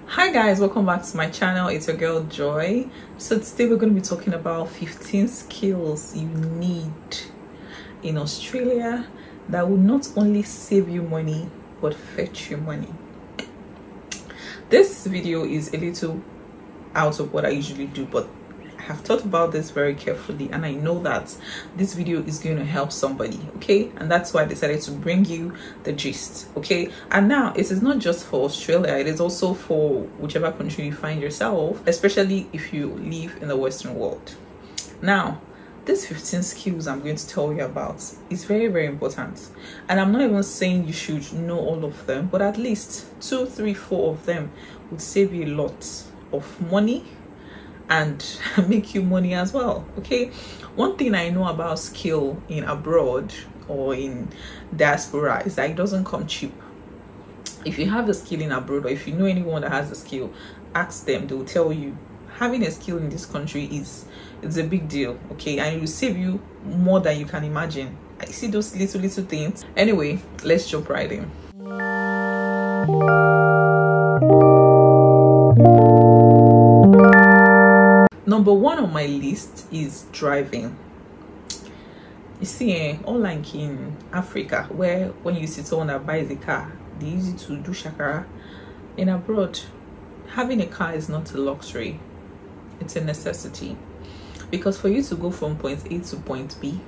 Hi guys, welcome back to my channel. It's your girl Joy. So today we're going to be talking about 15 skills you need in Australia that will not only save you money but fetch you money. This video is a little out of what I usually do, but I have thought about this very carefully and I know that this video is going to help somebody, okay? And that's why I decided to bring you the gist, okay? And now it is not just for Australia, it is also for whichever country you find yourself, especially if you live in the Western world. Now these 15 skills I'm going to tell you about is very, very important, and I'm not even saying you should know all of them, but at least 2, 3, 4 of them would save you a lot of money and make you money as well, okay? One thing I know about skill in abroad or in diaspora is that it doesn't come cheap. If you have a skill in abroad, or if you know anyone that has a skill, ask them. They will tell you having a skill in this country it's a big deal, okay? And it will save you more than you can imagine. I see those little things. Anyway, let's jump right in. Number 1 on my list is driving. You see, unlike in Africa, where when you see someone that buys a car, they use it to do shakara. In abroad, having a car is not a luxury, it's a necessity. Because for you to go from point A to point B,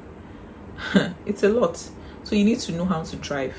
it's a lot. So you need to know how to drive.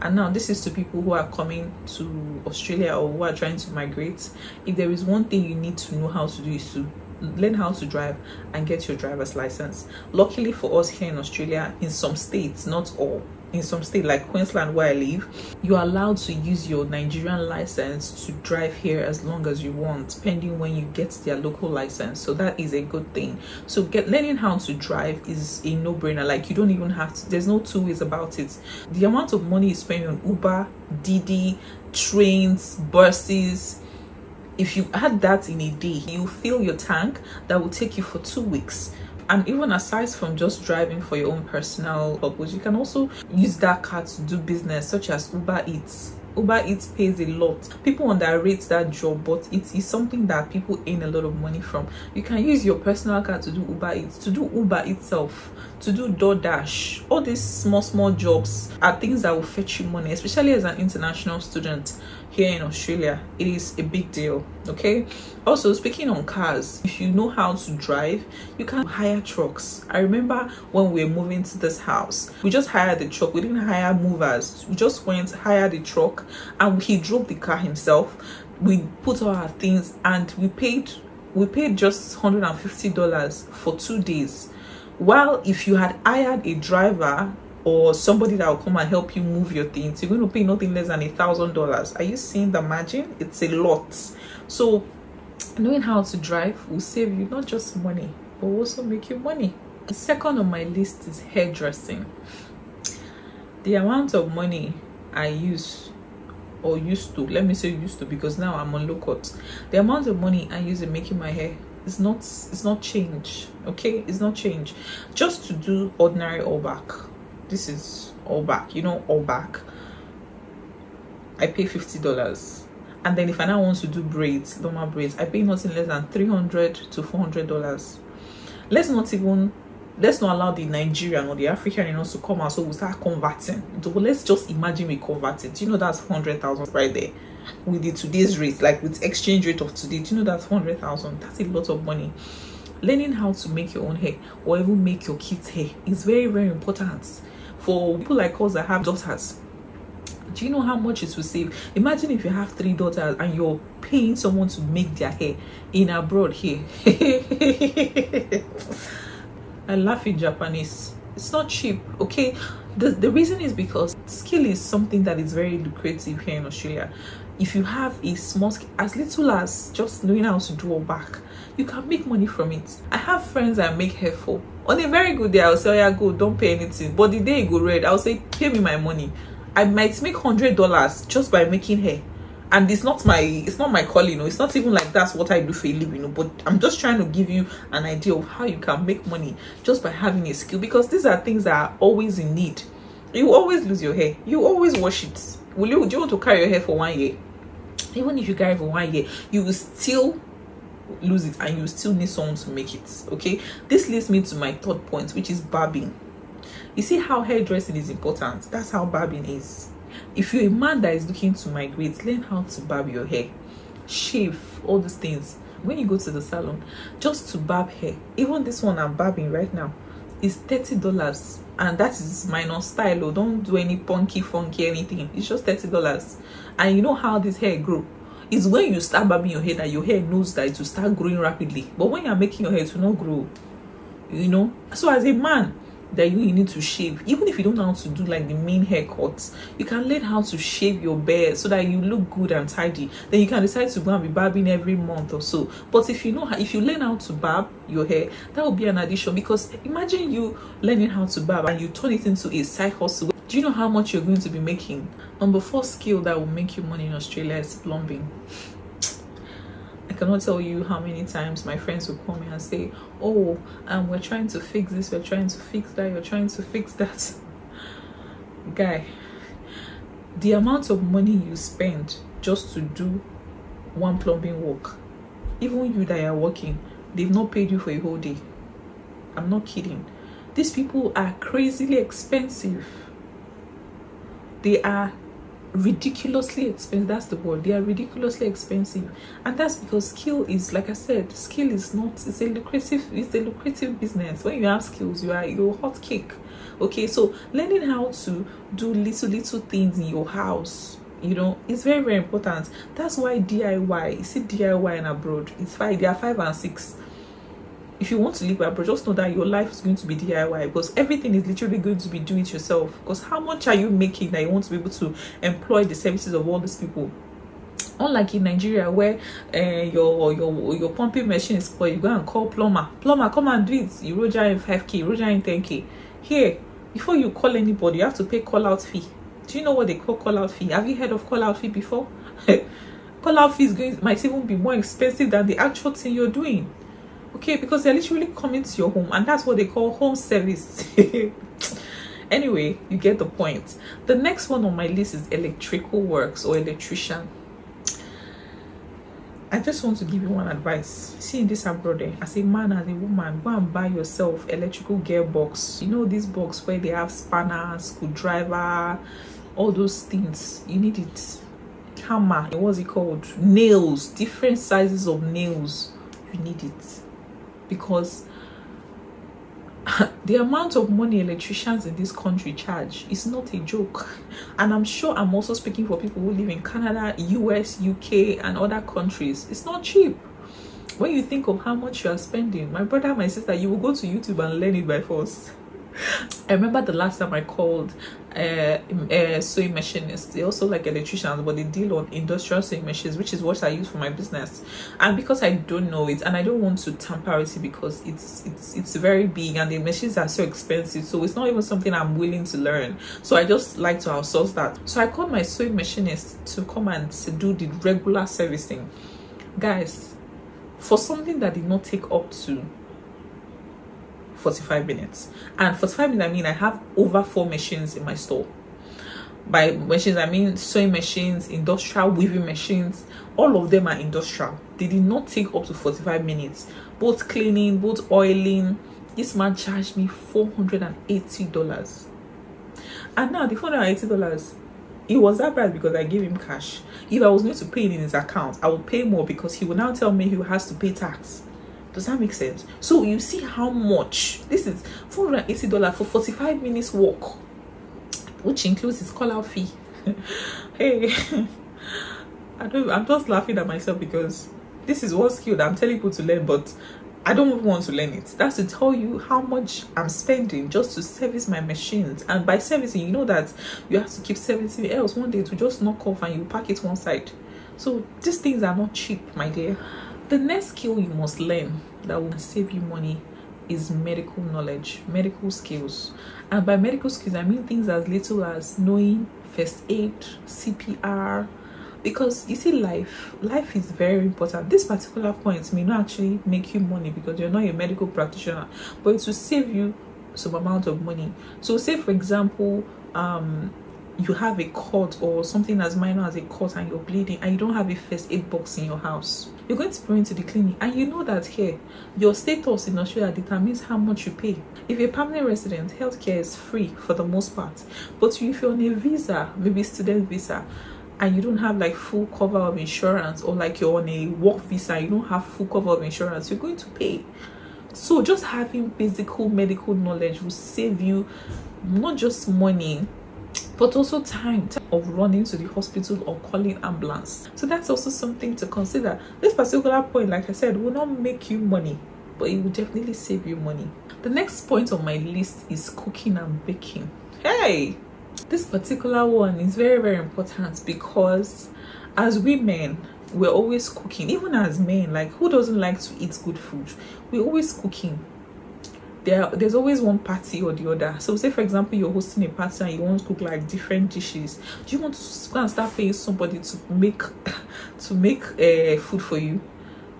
And now this is to people who are coming to Australia or who are trying to migrate. If there is one thing you need to know how to do is to learn how to drive and get your driver's license. Luckily for us here in Australia, in some states, not all, in some states like Queensland where I live, you are allowed to use your Nigerian license to drive here as long as you want, pending when you get their local license. So that is a good thing. So learning how to drive is a no-brainer. Like, you don't even have to, there's no two ways about it. The amount of money you spend on Uber, Didi, trains, buses, if you add that in a day, you fill your tank that will take you for 2 weeks. And even aside from just driving for your own personal purpose, you can also use that car to do business, such as Uber Eats. Uber Eats pays a lot. People underrate that job, but it is something that people earn a lot of money from. You can use your personal car to do Uber Eats, to do Uber itself, to do DoorDash. All these small jobs are things that will fetch you money, especially as an international student here in Australia. It is a big deal, okay? Also, speaking on cars, if you know how to drive, you can hire trucks. I remember when we were moving to this house, we just hired the truck. We didn't hire movers. We just went, hired the truck, and he drove the car himself. We put all our things and we paid just $150 for 2 days. While if you had hired a driver or somebody that will come and help you move your things, you're going to pay nothing less than $1,000. Are you seeing the margin? It's a lot. So knowing how to drive will save you not just money, but also make you money. The second on my list is hairdressing. The amount of money I use, or used to, let me say used to, because now I'm on low cut. The amount of money I use in making my hair it's not change, okay? It's not change. Just to do ordinary all back, this is all back, you know, all back, I pay $50. And then if I now want to do braids, normal braids, I pay nothing less than $300 to $400. Let's not allow the Nigerian or the African in us to come out, so we start converting. So let's just imagine we convert it. You know, that's 400,000 right there. With the today's rate, like with exchange rate of today, do you know that's 400,000? That's a lot of money. Learning how to make your own hair or even make your kids' hair is very, very important for people like us that have daughters. Do you know how much it will save? Imagine if you have 3 daughters and you're paying someone to make their hair in abroad here. I laugh in Japanese. It's not cheap, okay? The reason is because skill is something that is very lucrative here in Australia. If you have a small skill, as little as just knowing how to do all back, you can make money from it. I have friends that make hair for. On a very good day, I'll say, oh yeah, go, don't pay anything. But the day it go red, I'll say, pay me my money. I might make $100 just by making hair. And it's not my calling, you know. It's not even like that's what I do for a living, you know. But I'm just trying to give you an idea of how you can make money just by having a skill, because these are things that are always in need. You always lose your hair. You always wash it. Do you want to carry your hair for 1 year? Even if you carry for 1 year, you will still lose it, and you still need someone to make it. Okay, this leads me to my third point, which is barbing. You see how hairdressing is important? That's how barbing is. If you're a man that is looking to migrate, learn how to barb your hair, shave, all these things. When you go to the salon, just to barb hair, even this one I'm barbing right now is $30, and that is minus style. Don't do any funky anything. It's just $30. And you know how this hair grow? It's when you start barbing your hair that your hair knows that it will start growing rapidly. But when you're making your hair, it will not grow, you know. So as a man, that you need to shave. Even if you don't know how to do like the main haircuts, you can learn how to shave your beard so that you look good and tidy. Then you can decide to go and be barbing every month or so. But if you know how, if you learn how to barb your hair, that will be an addition. Because imagine you learning how to barb and you turn it into a side hustle. Do you know how much you're going to be making? Number 4 skill that will make you money in Australia is plumbing. I cannot tell you how many times my friends will call me and say, oh, we're trying to fix this, we're trying to fix that, you're trying to fix that. Guy, the amount of money you spend just to do one plumbing work, even you that are working, they've not paid you for a whole day. I'm not kidding. These people are crazily expensive. They are ridiculously expensive. That's the word. They are ridiculously expensive, and that's because skill is, like I said, skill is not, it's a lucrative business. When you have skills, you're hot cake. Okay, so learning how to do little things in your house, you know, it's very important. That's why DIY, you see DIY in abroad, it's 5, they are 5 and 6. If you want to live abroad, just know that your life is going to be DIY, because everything is literally going to be do it yourself. Because how much are you making that you want to be able to employ the services of all these people? Unlike in Nigeria, where your pumping machine is spoiled, you go and call plumber, come and do it. You roll in 5K, you roll in 10K. Here, before you call anybody, you have to pay call out fee. Do you know what they call call out fee? Have you heard of call out fee before? Call out fee might even be more expensive than the actual thing you're doing. Okay, because they're literally coming to your home, and that's what they call home service. Anyway, you get the point. The next one on my list is electrical works or electrician. I just want to give you one advice. See, in this abroad, as a man, as a woman, go and buy yourself electrical gearbox. You know, this box where they have spanner, screwdriver, all those things. You need it. Hammer, what's it called? Nails, different sizes of nails. You need it. Because the amount of money electricians in this country charge is not a joke. And I'm sure I'm also speaking for people who live in Canada, US, UK, and other countries. It's not cheap. When you think of how much you are spending, my brother, my sister, you will go to YouTube and learn it by force. I remember the last time I called sewing machinists. They also like electricians, but they deal on industrial sewing machines, which is what I use for my business. And because I don't know it and I don't want to tamper with it, because it's very big and the machines are so expensive, so it's not even something I'm willing to learn. So I just like to outsource that. So I called my sewing machinist to come and do the regular servicing. Guys, for something that did not take up to 45 minutes, and 45 minutes I mean I have over 4 machines in my store. By machines I mean sewing machines, industrial weaving machines, all of them are industrial. They did not take up to 45 minutes, both cleaning, both oiling. This man charged me $480, and now the $480, it was that price because I gave him cash. If I was going to pay it in his account, I would pay more, because he will now tell me he has to pay tax. Does that make sense? So you see how much this is. $480 for 45 minutes walk, which includes his call out fee. Hey, I'm just laughing at myself, because this is one skill that I'm telling people to learn, but I don't even want to learn it. That's to tell you how much I'm spending just to service my machines. And by servicing, you know that you have to keep servicing, else one day it will just knock off and you pack it one side. So these things are not cheap, my dear. The next skill you must learn that will save you money is medical knowledge, medical skills. And by medical skills, I mean things as little as knowing first aid, CPR. Because you see, life is very important. This particular point may not actually make you money because you're not a medical practitioner, but it will save you some amount of money. So say, for example, you have a cut or something as minor as a cut and you're bleeding and you don't have a first aid box in your house, you're going to go into the clinic, and you know that here your status in Australia determines how much you pay. If you're a permanent resident, healthcare is free for the most part, but if you're on a visa, maybe student visa, and you don't have like full cover of insurance, or like you're on a work visa, you don't have full cover of insurance, you're going to pay. So just having basic medical knowledge will save you not just money, but also time of running to the hospital or calling ambulance. So that's also something to consider. This particular point, like I said, will not make you money, but it will definitely save you money. The next point on my list is cooking and baking. Hey, this particular one is very, very important, because as women, we're always cooking. Even as men, like, who doesn't like to eat good food? We're always cooking. There's always one party or the other. So say for example you're hosting a party and you want to cook like different dishes. Do you want to go and start paying somebody to make food for you?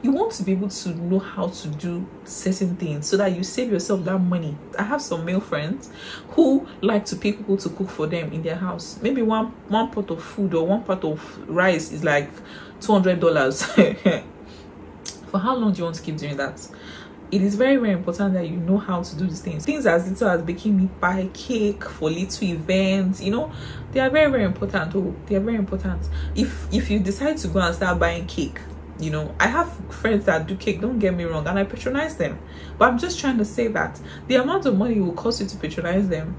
You want to be able to know how to do certain things so that you save yourself that money. I have some male friends who like to pay people to cook for them in their house. Maybe one pot of food or one pot of rice is like $200. For how long do you want to keep doing that? It is very, very important that you know how to do these things. Things as little as baking meat pie, cake for little events, you know, they are very, very important. Oh, they are very important. If you decide to go and start buying cake, you know, I have friends that do cake, don't get me wrong, and I patronize them. But I'm just trying to say that the amount of money it will cost you to patronize them,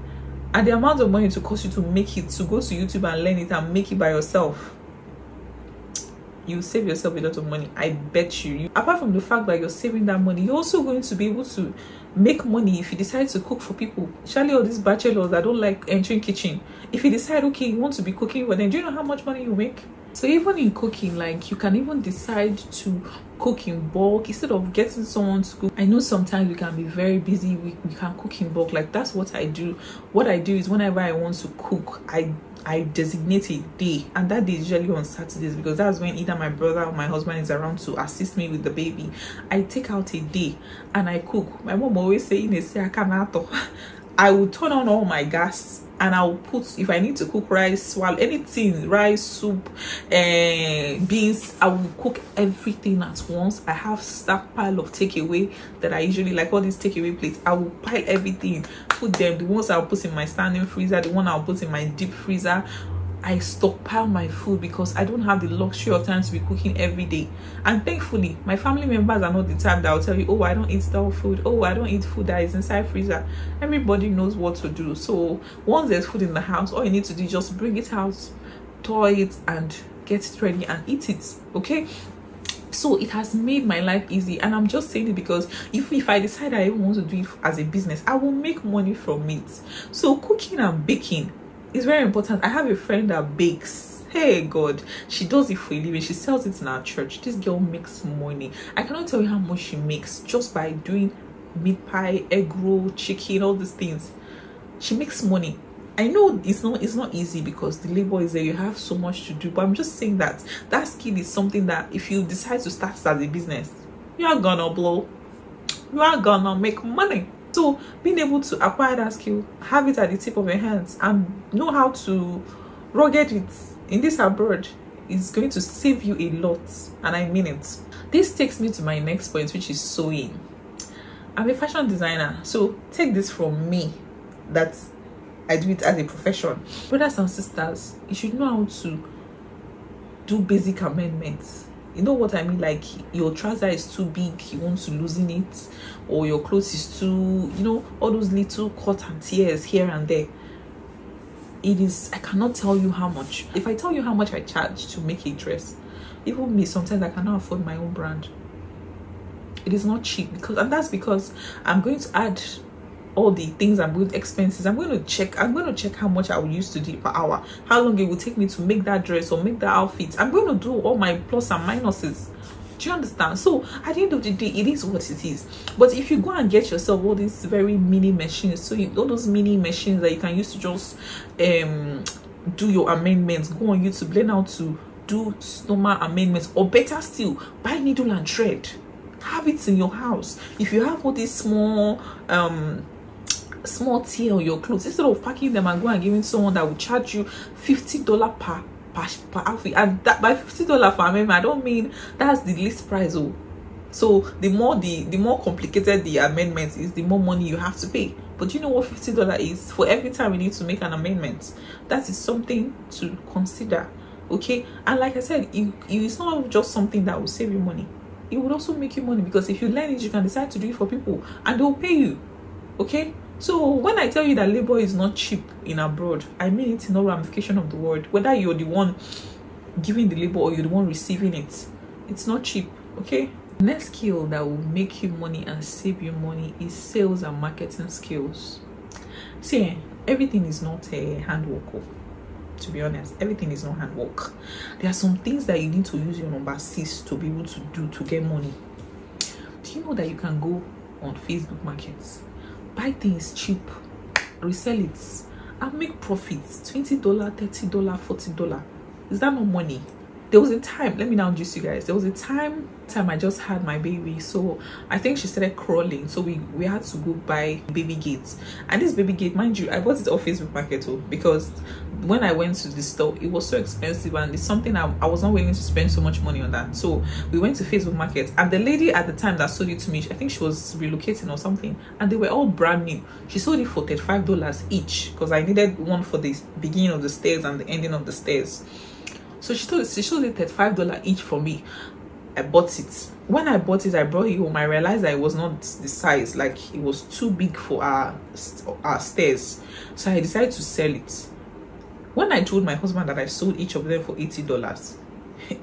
and the amount of money it will cost you to make it, to go to YouTube and learn it and make it by yourself, you save yourself a lot of money. I bet you. Apart from the fact that you're saving that money, you're also going to be able to make money if you decide to cook for people. Especially all these bachelors that don't like entering kitchen. If you decide, okay, you want to be cooking for them, do you know how much money you make? So even in cooking, like, you can even decide to cook in bulk instead of getting someone to cook. I know sometimes we can be very busy, we can cook in bulk. Like, that's what I do. What I do is whenever I want to cook, I designate a day, and that day is usually on Saturdays, because that's when either my brother or my husband is around to assist me with the baby. I take out a day and I cook. My mom always say, I will turn on all my gas and I'll put, if I need to cook rice, well, anything, rice, soup, beans, I will cook everything at once. I have stockpile of takeaway that I usually like, all these takeaway plates. I will pile everything, put them, the ones I'll put in my standing freezer, the one I'll put in my deep freezer. I stockpile my food because I don't have the luxury of time to be cooking every day. And thankfully, my family members are not the type that will tell you, oh, I don't eat stale food, oh, I don't eat food that is inside freezer. Everybody knows what to do. So once there's food in the house, all you need to do is just bring it out, thaw it, and get it ready and eat it. Okay, so it has made my life easy. And I'm just saying it because if I decide I even want to do it as a business, I will make money from it. So cooking and baking is very important. I have a friend that bakes. Hey God, she does it for a living. She sells it in our church. This girl makes money. I cannot tell you how much she makes just by doing meat pie, egg roll, chicken, all these things. She makes money. I know it's not easy because the labor is there, you have so much to do, but I'm just saying that that skill is something that if you decide to start as a business, you are gonna blow, you are gonna make money. So being able to acquire that skill, have it at the tip of your hands, and know how to rugged it in this abroad is going to save you a lot, and I mean it. This takes me to my next point, which is sewing. I'm a fashion designer, so take this from me that I do it as a profession. Brothers and sisters, you should know how to do basic amendments. You know what I mean? Like, your trouser is too big, you want to loosen it, or your clothes is too, you know, all those little cut and tears here and there. It is, I cannot tell you how much. If I tell you how much I charge to make a dress, even me, sometimes I cannot afford my own brand. It is not cheap, because, and that's because I'm going to add all the things, I'm going to expenses. I'm going to check how much I will use to do it per hour, how long it will take me to make that dress or make that outfit. I'm going to do all my plus and minuses. Do you understand? So at the end of the day, it is what it is. But if you go and get yourself all these very mini machines, so all those mini machines that you can use to just do your amendments, go on YouTube, learn how to do normal amendments, or better still, buy needle and thread, have it in your house. If you have all these small small tea on your clothes instead of packing them and go and giving someone that will charge you $50 per outfit. And that by $50 for amendment, I don't mean that's the list price. Oh, so the more complicated the amendment is, the more money you have to pay. But you know what $50 is for every time we need to make an amendment? That is something to consider. Okay, and like I said, it's not just something that will save you money, it would also make you money, because if you learn it, you can decide to do it for people and they'll pay you. Okay, so when I tell you that labor is not cheap in abroad, I mean it in all ramification of the word. Whether you're the one giving the labor or you're the one receiving it, it's not cheap. Okay, next skill that will make you money and save you money is sales and marketing skills. See, everything is not a handwork. To be honest, everything is not handwork. There are some things that you need to use your number 6 to be able to do to get money. Do you know that you can go on Facebook markets, buy things cheap, resell it, and make profits? $20, $30, $40. Is that not money? There was a time, let me now introduce you guys. There was a time I just had my baby, so I think she started crawling, so we had to go buy baby gates. And this baby gate, mind you, I bought it off Facebook market too, because when I went to the store, it was so expensive and it's something I was not willing to spend so much money on that. So we went to Facebook market, and the lady at the time that sold it to me, I think she was relocating or something, and they were all brand new. She sold it for $35 each, because I needed one for the beginning of the stairs and the ending of the stairs. So she sold it $35 each for me. I bought it. When I bought it, I brought it home. I realized that it was not the size, like it was too big for our stairs. So I decided to sell it. When I told my husband that I sold each of them for $80,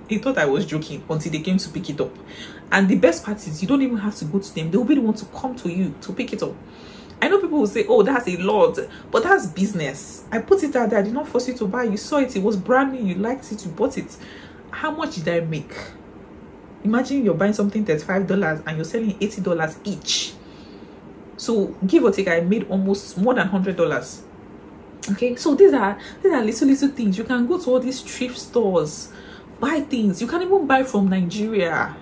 he thought I was joking until they came to pick it up. And the best part is, you don't even have to go to them. They'll be the one to come to you to pick it up. I know people will say, oh, that's a lot, but that's business. I put it out there. I did not force you to buy. You saw it. It was brand new. You liked it. You bought it. How much did I make? Imagine you're buying something $35 and you're selling $80 each. So give or take, I made almost more than $100. Okay, so these are little things. You can go to all these thrift stores, buy things. You can even buy from Nigeria.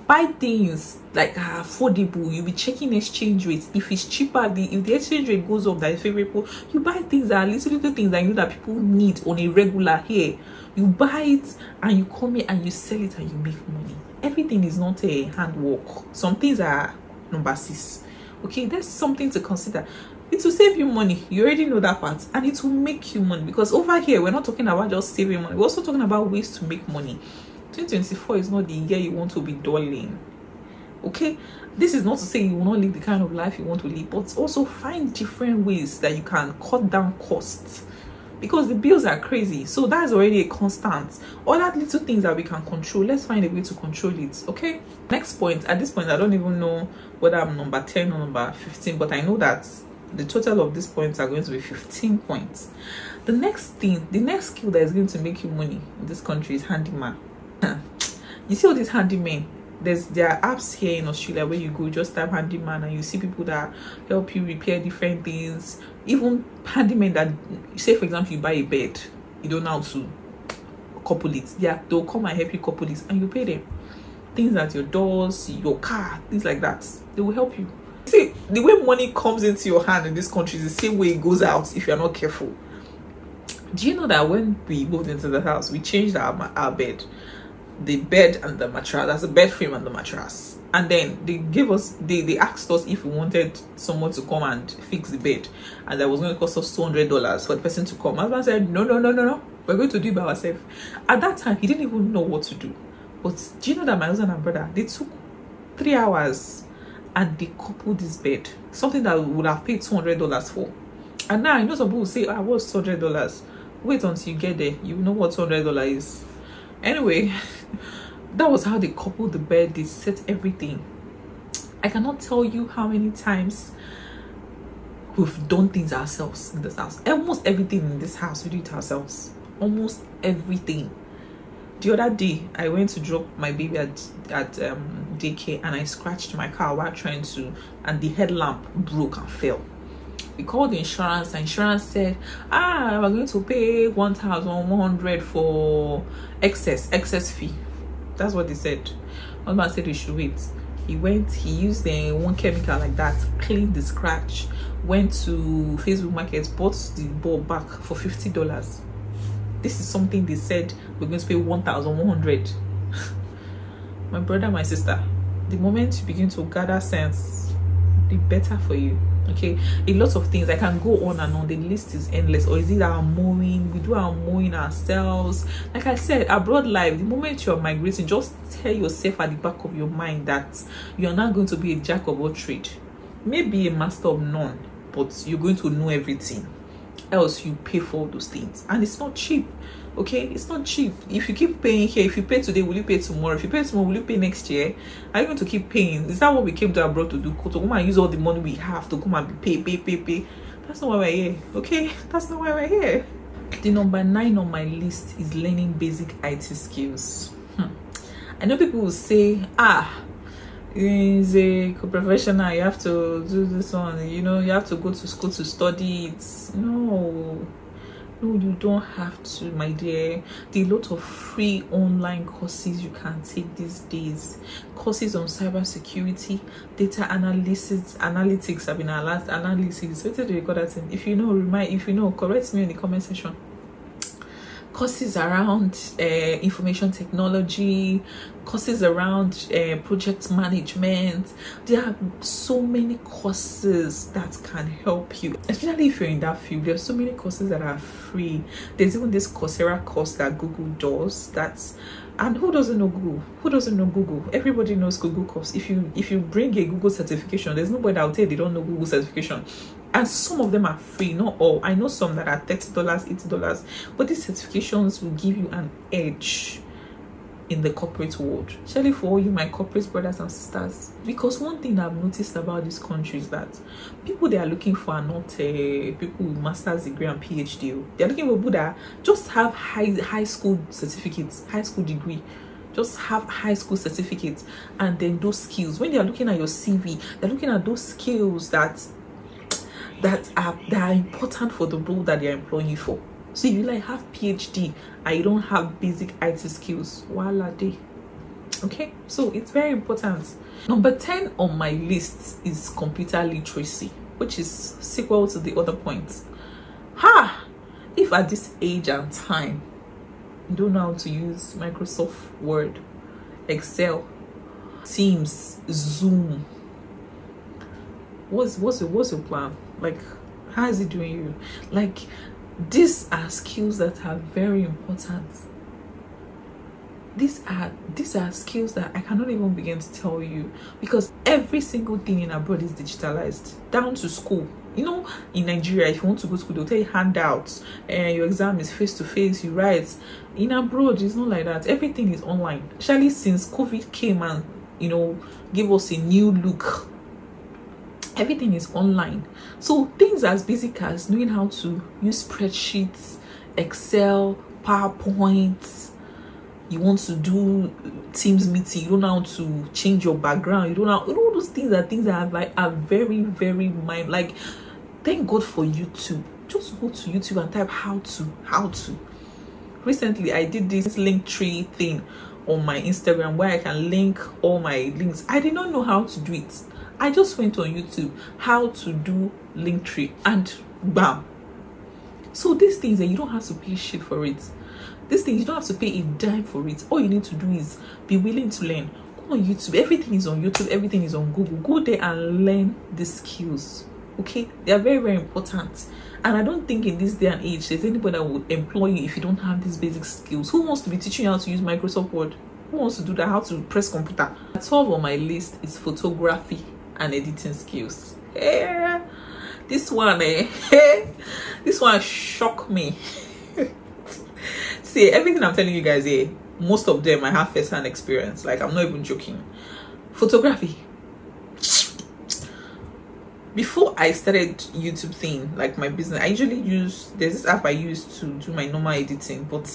Buy things like affordable. You'll be checking exchange rates. If it's cheaper, if the exchange rate goes up, that is favorable. You buy things that are little things that you know that people need on a regular here. You buy it and you come here and you sell it and you make money. Everything is not a handwork. Some things are number 6. Okay, there's something to consider. It will save you money. You already know that part, and it will make you money, because over here we're not talking about just saving money. We're also talking about ways to make money. 2024 is not the year you want to be dulling. Okay, this is not to say you will not live the kind of life you want to live, but also find different ways that you can cut down costs, because the bills are crazy. So that's already a constant. All that little things that we can control, let's find a way to control it. Okay, next point. At this point, I don't even know whether I'm number 10 or number 15, but I know that the total of these points are going to be 15 points. The next skill that is going to make you money in this country is handyman. You see all these handymen, there are apps here in Australia where you go, just type handyman, and you see people that help you repair different things. Even handymen that, say for example, you buy a bed, you don't know how to couple it. Yeah, they'll come and help you couple it, and you pay them. Things like your doors, your car, things like that, they will help you. See, the way money comes into your hand in this country is the same way it goes out if you're not careful. Do you know that when we moved into the house, we changed our bed, the bed and the mattress? That's a bed frame and the mattress. And then they asked us if we wanted someone to come and fix the bed, and that was going to cost us $200 for the person to come. My husband said, no, we're going to do it by ourselves. At that time, he didn't even know what to do. But do you know that my husband and brother, they took 3 hours and they coupled this bed, something that we would have paid $200 for. And now I know some people will say, what's $200? Wait until you get there, you know what $200 is. Anyway, that was how they coupled the bed. They set everything. I cannot tell you how many times we've done things ourselves in this house. Almost everything in this house we do it ourselves. Almost everything. The other day I went to drop my baby at daycare, and I scratched my car while trying to, and the headlamp broke and fell. We called the insurance, and insurance said, we're going to pay 1,100 for excess fee. That's what they said. My husband said we should wait. He used one chemical like that, cleaned the scratch, went to Facebook Market, bought the ball back for $50. This is something they said we're going to pay 1,100. My brother, my sister, the moment you begin to gather sense, the better for you. Okay, a lot of things I can go on and on, the list is endless. Or is it our mowing? We do our mowing ourselves. Like I said, abroad life, the moment you're migrating, just tell yourself at the back of your mind that you're not going to be a jack of all trade, maybe a master of none, but you're going to know everything, else you pay for all those things, and it's not cheap. Okay, it's not cheap. If you keep paying here, if you pay today, will you pay tomorrow? If you pay tomorrow, will you pay next year? Are you going to keep paying? Is that what we came to abroad to do? To come and use all the money we have to come and pay? That's not why we're here. Okay, that's not why we're here. The number 9 on my list is learning basic IT skills. I know people will say, is a professional, you have to do this one, you know, you have to go to school to study it. No, you don't have to, my dear. There are a lot of free online courses you can take these days. Courses on cybersecurity, data analytics. I've been analytics. What do you call that thing? If you know, correct me in the comment section. Courses around information technology, courses around project management. There are so many courses that can help you, especially if you're in that field. There's so many courses that are free. There's even this Coursera course that Google does. And who doesn't know Google? Who doesn't know Google? Everybody knows Google course. If you bring a Google certification, there's nobody that will tell you they don't know Google certification. And some of them are free, not all. I know some that are $30, $80, but these certifications will give you an edge in the corporate world, especially for all you my corporate brothers and sisters. Because one thing I've noticed about this country is that people they are looking for are not people with master's degree and PhD. They're looking for people that just have high school certificates, high school degree, just have high school certificates, and then those skills. When they are looking at your CV, they're looking at those skills that are important for the role that they're employing you for. So if you like have PhD and you don't have basic IT skills, voila day. Okay, so it's very important. Number 10 on my list is computer literacy, which is sequel to the other points. If at this age and time you don't know how to use Microsoft Word, Excel, Teams, Zoom, what's your plan? Like, how is it doing you? Like, these are skills that are very important. These are skills that I cannot even begin to tell you, because every single thing in abroad is digitalized, down to school. You know, in Nigeria, if you want to go to school, they'll tell you handouts, and your exam is face to face, you write. In abroad, it's not like that. Everything is online. Especially since COVID came and, you know, gave us a new look. Everything is online. So things as basic as knowing how to use spreadsheets, Excel, PowerPoint. You want to do Teams meeting, you don't know how to change your background, you don't know, all those things are things that are very, very mind. Like, thank God for YouTube. Just go to YouTube and type how to. Recently I did this link tree thing on my Instagram where I can link all my links. I did not know how to do it. I just went on YouTube, how to do Linktree, and bam. So these things that you don't have to pay shit for it. These things you don't have to pay a dime for it. All you need to do is be willing to learn. Go on YouTube. Everything is on YouTube. Everything is on Google. Go there and learn the skills. Okay, they are very, very important. And I don't think in this day and age there's anybody that would employ you if you don't have these basic skills. Who wants to be teaching you how to use Microsoft Word? Who wants to do that? How to press computer? 12 on my list is photography and editing skills. This one this one shocked me. See, everything I'm telling you guys here, most of them I have first-hand experience. Like, I'm not even joking. Photography, before I started YouTube thing, like my business, I usually there's this app I use to do my normal editing, but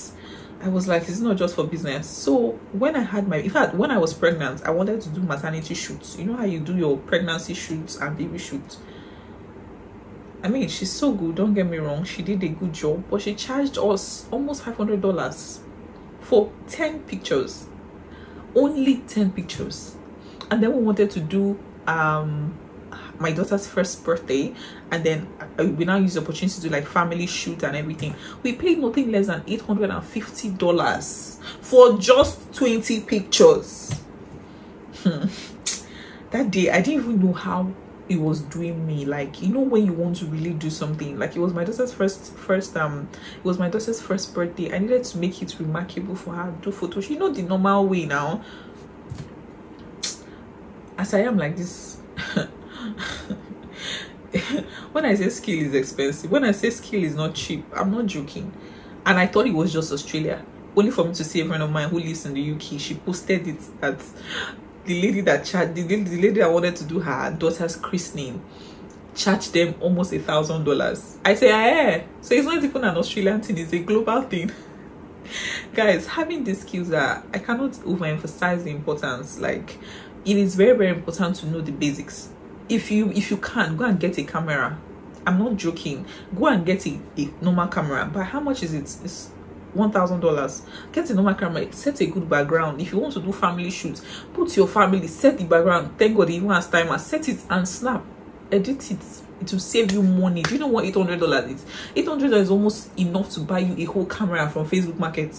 I was like, it's not just for business. So when I had in fact, when I was pregnant, I wanted to do maternity shoots. You know how you do your pregnancy shoots and baby shoots? I mean, she's so good, don't get me wrong, she did a good job, but she charged us almost $500 for 10 pictures. Only 10 pictures. And then we wanted to do my daughter's first birthday, and then we now use the opportunity to do like family shoot and everything. We paid nothing less than $850 for just 20 pictures. That day I didn't even know how it was doing me. Like, you know, when you want to really do something, like it was my daughter's first birthday. I needed to make it remarkable for her, do photos, you know, the normal way. Now as I am like this, when I say skill is expensive, when I say skill is not cheap, I'm not joking. And I thought it was just Australia, only for me to see a friend of mine who lives in the UK. She posted it that the lady that the lady that wanted to do her daughter's christening charged them almost $1,000. I say, eh, so it's not even an Australian thing, it's a global thing. Guys, having these skills are, I cannot overemphasize the importance. Like, it is very, very important to know the basics. If you can, go and get a camera. I'm not joking. Go and get a normal camera. But how much is it? It's $1,000. Get a normal camera, set a good background. If you want to do family shoots, put your family, set the background. Thank God it even has timer. Set it and snap, edit it. It will save you money. Do you know what $800 is? $800 is almost enough to buy you a whole camera from Facebook Market.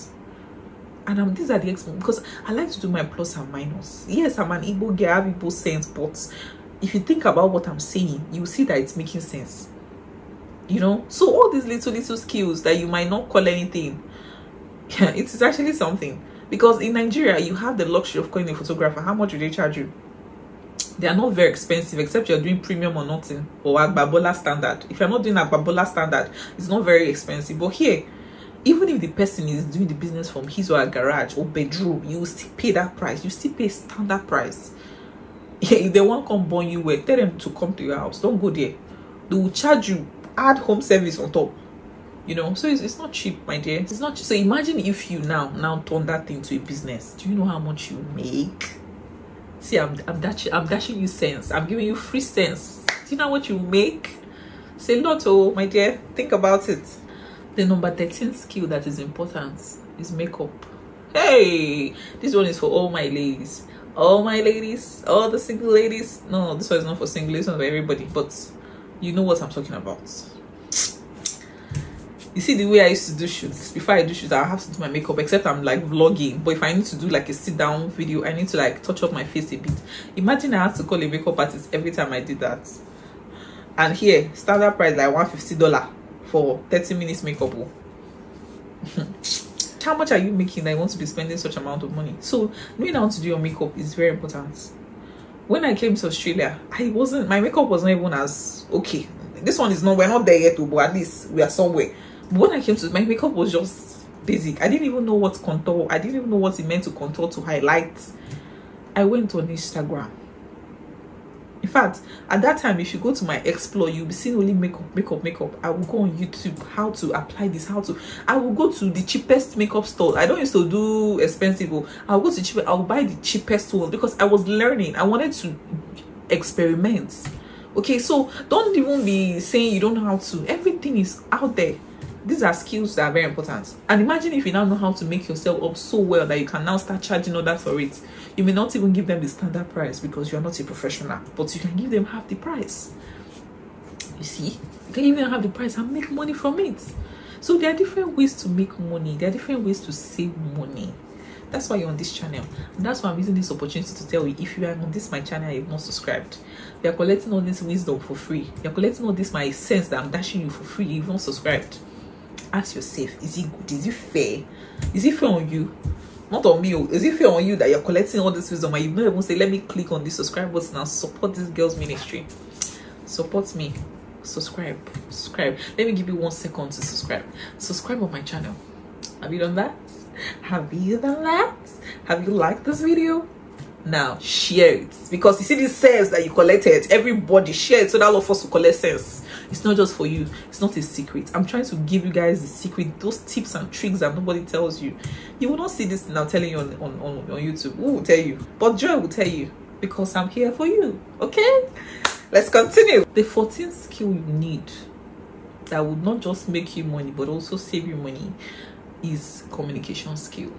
And these are the expenses, because I like to do my plus and minus. Yes, I'm an Igbo girl, I have Igbo sense, but if you think about what I'm saying, you see that it's making sense. You know, so all these little skills that you might not call anything, yeah, it is actually something. Because in Nigeria, you have the luxury of calling a photographer. How much do they charge you? They are not very expensive, except you're doing premium or nothing, or Agbabola standard. If you're not doing Agbabola standard, it's not very expensive. But here, even if the person is doing the business from his or her garage or bedroom, you will still pay that price. You still pay standard price. Yeah, if they won't come burn you well, tell them to come to your house. Don't go there. They will charge you, add home service on top. You know, so it's not cheap, my dear. It's not cheap. So imagine if you now turn that thing to a business. Do you know how much you make? See, I'm dashing you sense. I'm giving you free sense. Do you know what you make? Say not, oh, my dear. Think about it. The number 13 skill that is important is makeup. Hey, this one is for all my ladies. All my ladies, all the single ladies. No, this one is not for single, it's not for everybody, but you know what I'm talking about. You see, the way I used to do shoots, before I do shoots, I have to do my makeup, except I'm like vlogging. But if I need to do like a sit down video, I need to like touch up my face a bit. Imagine I have to call a makeup artist every time I did that. And here, standard price like $150 for 30 minutes makeup. How much are you making that you want to be spending such amount of money? So knowing how to do your makeup is very important. When I came to Australia, my makeup was not even as okay. This one is not, we're not there yet, but at least we are somewhere. But when I came to, my makeup was just basic. I didn't even know what contour, I didn't even know what it meant to contour, to highlight. I went on Instagram. In fact, at that time, if you go to my explore, you'll be seeing only makeup. I will go on YouTube, how to apply this, I will go to the cheapest makeup store. I don't used to do expensive. I'll go to cheapest, I'll buy the cheapest one, because I was learning. I wanted to experiment. Okay, so don't even be saying you don't know how to. Everything is out there. These are skills that are very important. And imagine if you now know how to make yourself up so well that you can now start charging others for it. You may not even give them the standard price because you are not a professional, but you can give them half the price. You see, you can even have the price and make money from it. So there are different ways to make money. There are different ways to save money. That's why you're on this channel. And that's why I'm using this opportunity to tell you, if you are on this my channel and you've not subscribed, we are collecting all this wisdom for free. You're collecting all this my sense that I'm dashing you for free. You've not subscribed. Ask yourself, is it good? Is it fair? Is it fair on you? Not on me. Is it fair on you that you're collecting all this wisdom and you've not even say, let me click on this subscribe button and support this girl's ministry? Support me. Subscribe. Let me give you 1 second to subscribe. Subscribe on my channel. Have you done that? Have you done that? Have you liked this video? Now share it, because you see this sense that you collected. Everybody share it so that all of us will collect sense. It's not just for you. It's not a secret. I'm trying to give you guys the secret, those tips and tricks that nobody tells you. You will not see this thing I'm telling you on YouTube. Who will tell you? But Joy will tell you, because I'm here for you. Okay, let's continue. The 14th skill you need that would not just make you money but also save you money is communication skill.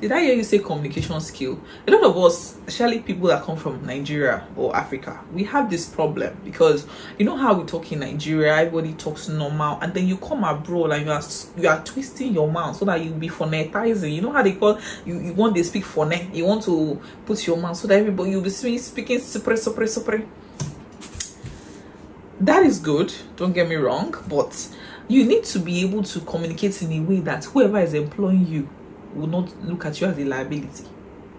Did I hear you say communication skill? A lot of us, especially people that come from Nigeria or Africa, we have this problem because you know how we talk in Nigeria, everybody talks normal, and then you come abroad and you are twisting your mouth so that you'll be phonetizing. You know how they call you want to speak phonet, you want to put your mouth so that everybody you'll be speaking super. That is good, don't get me wrong, but you need to be able to communicate in a way that whoever is employing you will not look at you as a liability.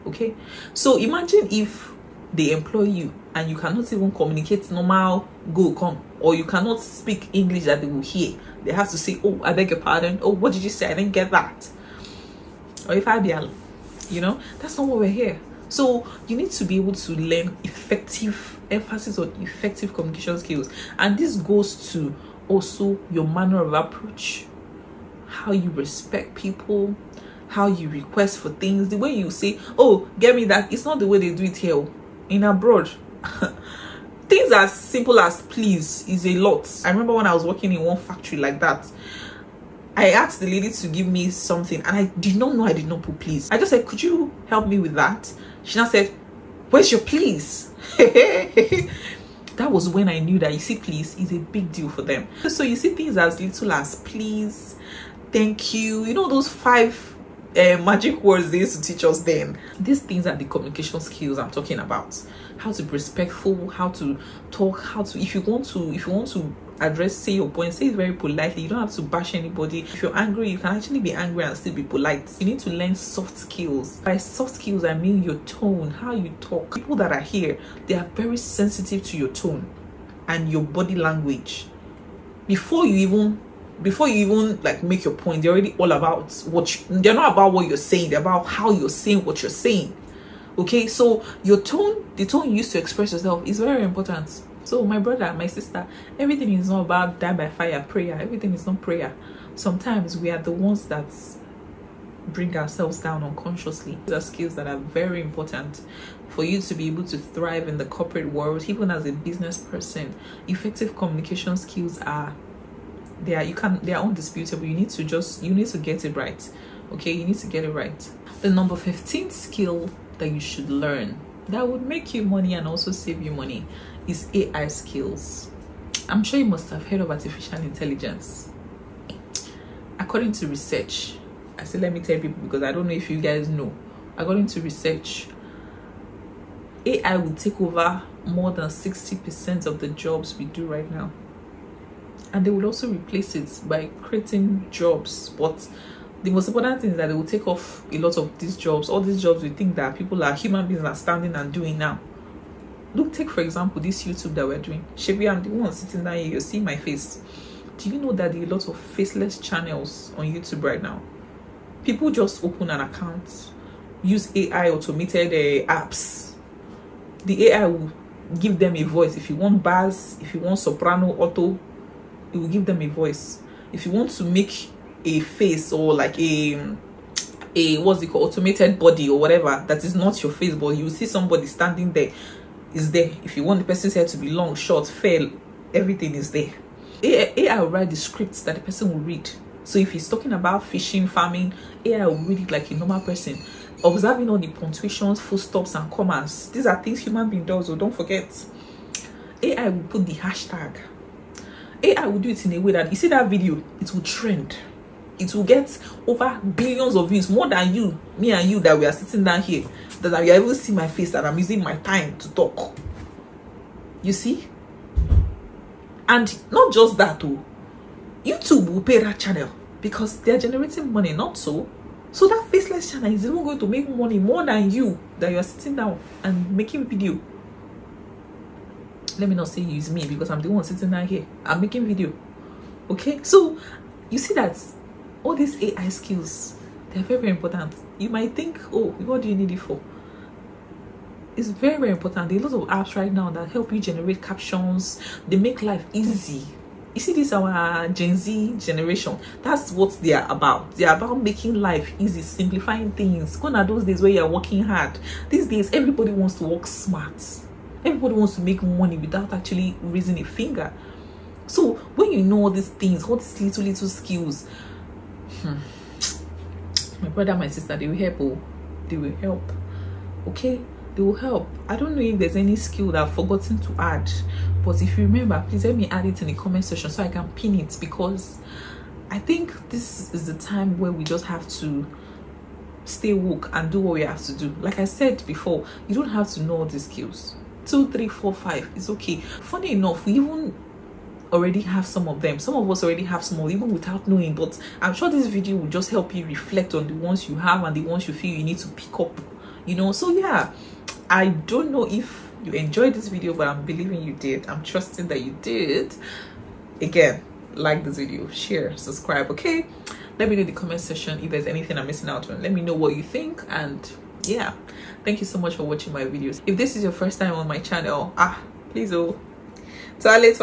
Okay, so imagine if they employ you and you cannot even communicate normal go come, or you cannot speak English that they will hear. They have to say, oh, I beg your pardon, oh, what did you say, I didn't get that. Or if I be, you know, that's not what we're here. So you need to be able to learn effective, emphasis on effective communication skills, and this goes to also your manner of approach, how you respect people, how you request for things, the way you say, oh, get me that. It's not the way they do it here in abroad. Things as simple as please is a lot. I remember when I was working in one factory like that, I asked the lady to give me something and I did not know I did not put please. I just said, could you help me with that? She now said, where's your please? That was when I knew that, you see, please is a big deal for them. So you see things as little as please, thank you, you know, those 5 magic words they used to teach us then. These things are the communication skills I'm talking about. How to be respectful, how to talk, how to, if you want to address, say your point, say it very politely. You don't have to bash anybody. If you're angry, you can actually be angry and still be polite. You need to learn soft skills. By soft skills, I mean your tone, how you talk. People that are here, they are very sensitive to your tone and your body language. Before you even like make your point, they're already all about they're not about what you're saying, they're about how you're saying what you're saying. Okay, so your tone, the tone you use to express yourself is very important. So my brother, my sister, everything is not about die by fire prayer. Everything is not prayer. Sometimes we are the ones that bring ourselves down unconsciously. These are skills that are very important for you to be able to thrive in the corporate world. Even as a business person, effective communication skills are they are undisputable. You need to get it right. Okay, you need to get it right. The number 15 skill that you should learn that would make you money and also save you money is AI skills. I'm sure you must have heard of artificial intelligence. According to research, I say let me tell people because I don't know if you guys know. According to research, AI will take over more than 60% of the jobs we do right now. And they will also replace it by creating jobs. But the most important thing is that they will take off a lot of these jobs. All these jobs we think that people are human beings are standing and doing now. Look, take for example this YouTube that we're doing. Shebi, I'm the one sitting down here, you see my face. Do you know that there are a lot of faceless channels on YouTube right now? People just open an account, use AI automated apps. The AI will give them a voice. If you want bass, if you want soprano, auto, it will give them a voice. If you want to make a face or like a what's it called, automated body or whatever that is not your face, but you see somebody standing there, is there. If you want the person's hair to be long, short, fair, everything is there. AI will write the scripts that the person will read. So if he's talking about fishing, farming, AI will read it like a normal person, observing all the punctuations, full stops and commas. These are things human being does, so don't forget. AI will put the hashtag. AI will do it in a way that you see that video, it will trend. It will get over billions of views, more than you, me and you that we are sitting down here, that I will see my face, that I'm using my time to talk. You see? And not just that too, YouTube will pay that channel because they're generating money, not so. So that faceless channel is even going to make money more than you, that you are sitting down and making video. Let me not say use me because I'm the one sitting down here. I'm making video. Okay, so you see that all these AI skills, they're very, very important. You might think, oh, what do you need it for? It's very, very important. There are lots of apps right now that help you generate captions. They make life easy. You see, this is our Gen Z generation. That's what they are about. They are about making life easy, simplifying things. Gone are those days where you're working hard. These days, everybody wants to work smart. Everybody wants to make money without actually raising a finger. So when you know all these things, all these little skills, my brother, my sister, they will help. they will help. Okay, they will help. I don't know if there's any skill that I've forgotten to add, but if you remember, please let me add it in the comment section so I can pin it, because I think this is the time where we just have to stay woke and do what we have to do. Like I said before, you don't have to know all these skills. 2, 3, 4, 5, it's okay. Funny enough, we even already have some of them. Some of us already have some of, even without knowing, but I'm sure this video will just help you reflect on the ones you have and the ones you feel you need to pick up, you know. So yeah, I don't know if you enjoyed this video, but I'm believing you did. I'm trusting that you did. Again, like this video, share, subscribe. Okay, let me know in the comment section if there's anything I'm missing out on. Let me know what you think. And yeah, thank you so much for watching my videos. If this is your first time on my channel, please Twale,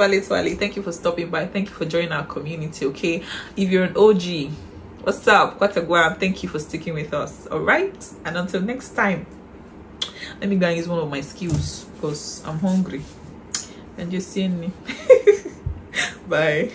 thank you for stopping by. Thank you for joining our community. Okay, if you're an OG, what's up? Thank you for sticking with us. All right, and until next time, let me go and use one of my skills because I'm hungry and you're seeing me. Bye.